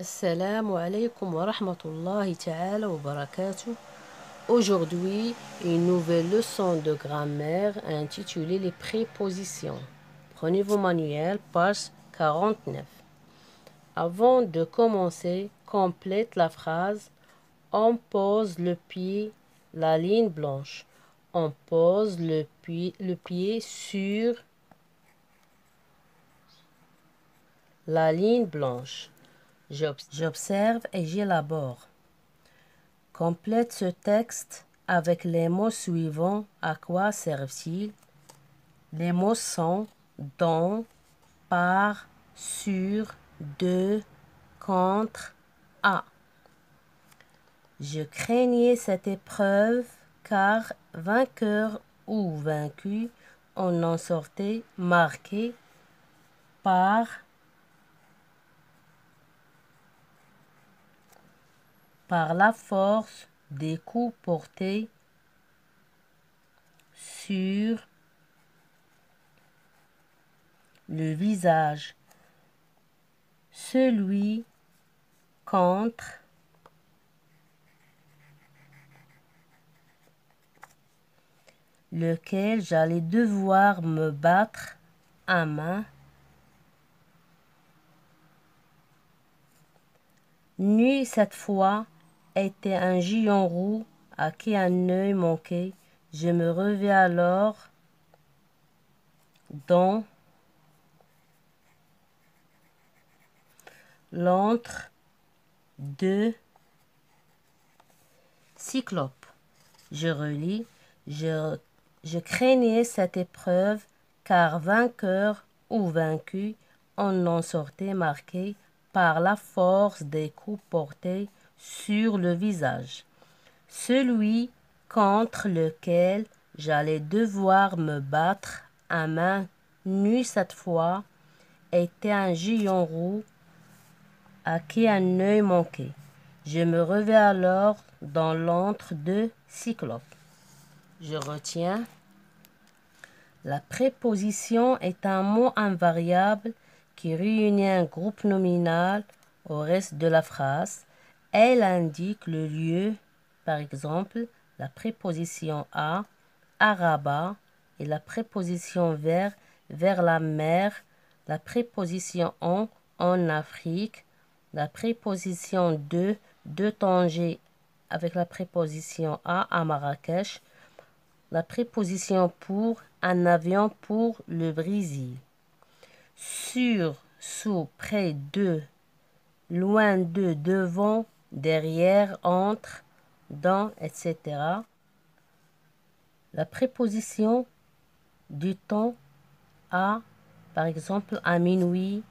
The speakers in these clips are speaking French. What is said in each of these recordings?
Assalamu alaikum wa rahmatullahi ta'ala wa barakatuh. Aujourd'hui, une nouvelle leçon de grammaire intitulée Les prépositions. Prenez vos manuels, page 49. Avant de commencer, complète la phrase. On pose le pied, la ligne blanche. On pose le pied sur la ligne blanche. J'observe et j'élabore. Complète ce texte avec les mots suivants. À quoi servent-ils? Les mots sont dans, par, sur, de, contre, à. Je craignais cette épreuve car vainqueur ou vaincu, on en sortait marqué par la force des coups portés sur le visage, celui contre lequel j'allais devoir me battre à main nue cette fois était un géant roux à qui un œil manquait. Je me revais alors dans l'antre deux cyclopes. Je relis. Je craignais cette épreuve car vainqueur ou vaincu, on en sortait marqué par la force des coups portés sur le visage. Celui contre lequel j'allais devoir me battre à main nue cette fois était un géant roux à qui un œil manquait. Je me revais alors dans l'entre-deux cyclopes. Je retiens. La préposition est un mot invariable qui réunit un groupe nominal au reste de la phrase. Elle indique le lieu, par exemple, la préposition à Rabat, et la préposition vers la mer, la préposition en Afrique, la préposition de Tanger avec la préposition à Marrakech, la préposition pour, un avion pour le Brésil. Sur, sous, près de, loin de, devant, derrière, entre, dans, etc. La préposition du temps à, par exemple, à minuit,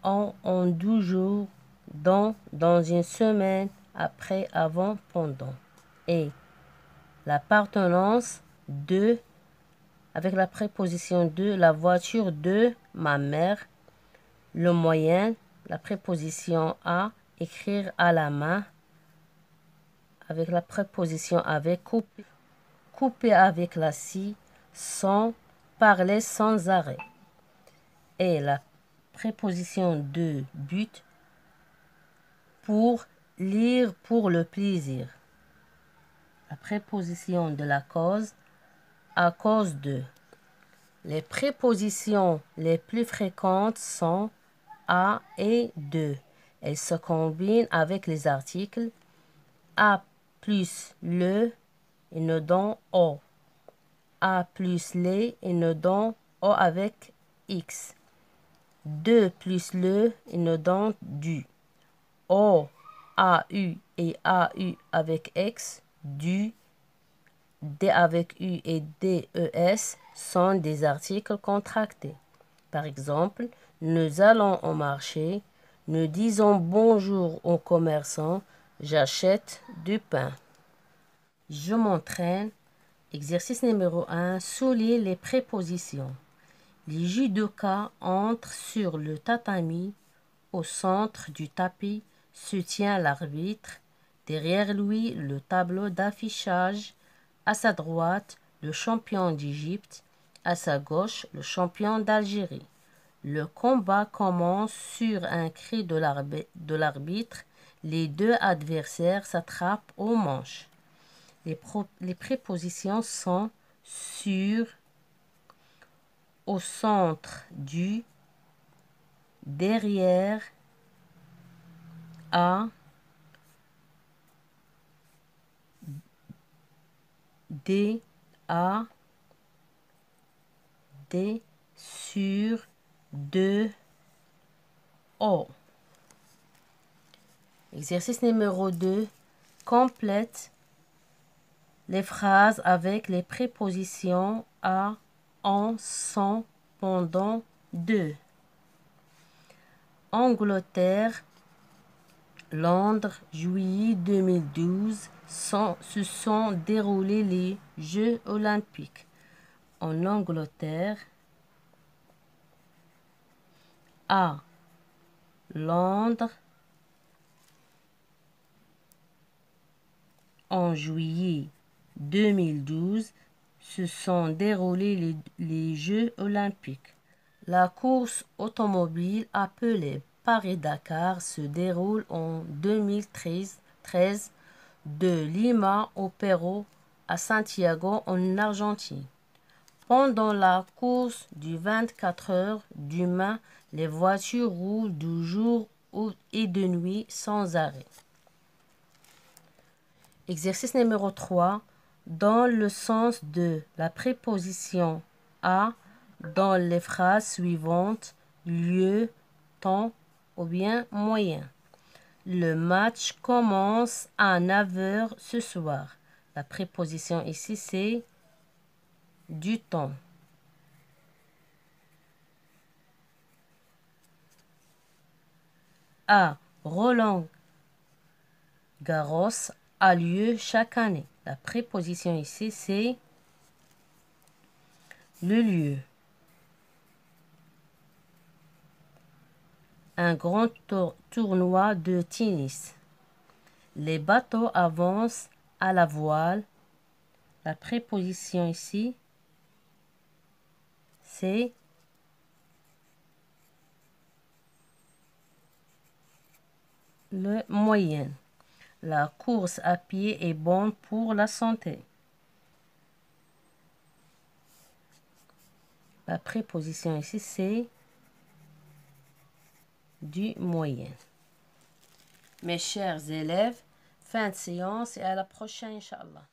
en 12 jours, dans une semaine, après, avant, pendant. Et l'appartenance de, avec la préposition de, la voiture de ma mère, le moyen, la préposition à, écrire à la main, avec la préposition avec, couper avec la scie, sans, parler sans arrêt. Et la préposition de but, pour, lire pour le plaisir. La préposition de la cause, à cause de. Les prépositions les plus fréquentes sont à et de. Elles se combinent avec les articles à plus le et ne donnent o. À plus les et ne donnent o avec x. De plus le et ne donnent du. O, AU et AU avec X, du, D avec U et DES sont des articles contractés. Par exemple, nous allons au marché, nous disons bonjour aux commerçants, j'achète du pain. Je m'entraîne. Exercice numéro 1, soulier les prépositions. Les judokas entrent sur le tatami. Au centre du tapis se tient l'arbitre. Derrière lui, le tableau d'affichage. À sa droite, le champion d'Égypte. À sa gauche, le champion d'Algérie. Le combat commence sur un cri de l'arbitre. Les deux adversaires s'attrapent aux manches. Les prépositions sont sur, au centre du, derrière, à, des, à, des, sur, de, au. Exercice numéro 2. Complète les phrases avec les prépositions à, en, sans, pendant, de. Angleterre, Londres, juillet 2012, se sont déroulés les Jeux olympiques. En Angleterre, à Londres, en juillet 2012, se sont déroulés les Jeux olympiques. La course automobile appelée Paris-Dakar se déroule en 2013 de Lima au Pérou à Santiago en Argentine. Pendant la course du 24 heures du Mans, les voitures roulent de jour et de nuit sans arrêt. Exercice numéro 3. Dans le sens de la préposition à dans les phrases suivantes, lieu, temps ou bien moyen. Le match commence à 9 heures ce soir. La préposition ici, c'est du temps. À Roland Garros a lieu chaque année. La préposition ici, c'est le lieu. Un grand tournoi de tennis. Les bateaux avancent à la voile. La préposition ici, c'est le moyen. La course à pied est bonne pour la santé. La préposition ici, c'est du moyen. Mes chers élèves, fin de séance et à la prochaine, Inch'Allah.